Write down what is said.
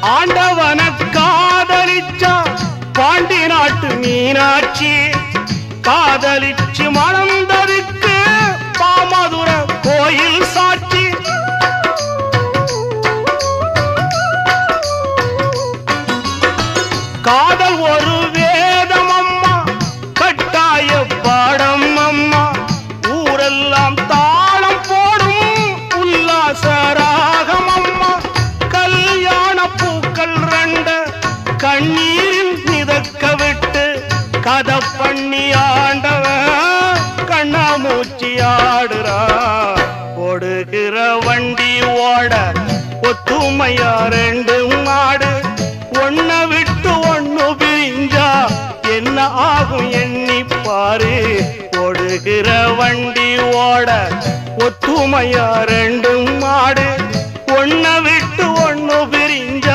ஆண்டவன காதலிச்சா பாண்டி நாட்டு மீனாட்சி காதலிச்சு மணந்ததுக்கு பாமதுர கோயில் சாட்சி காதல் ஒரு வேதம் அம்மா கட்டாய பாடம் அம்மா ஊரெல்லாம் தாளம் போடும் உல்லாசராகம் அம்மா கல்யாண பூக்கள் ரெண்ட கண்ணீரில் மிதக்க விட்டு கதை பண்ணி ஆண்டவன் கண்ணாமூச்சி ஆடுறா ஓடுகிற வண்டி ஓட ஒத்துமையா ரெண்டு மாடு ஒன்ன விட்டு ஒண்ணு பிரிஞ்சா என்ன ஆகும் எண்ணி பாரு ஓடுகிற வண்டி ஓட ஒத்துமையா ரெண்டு மாடு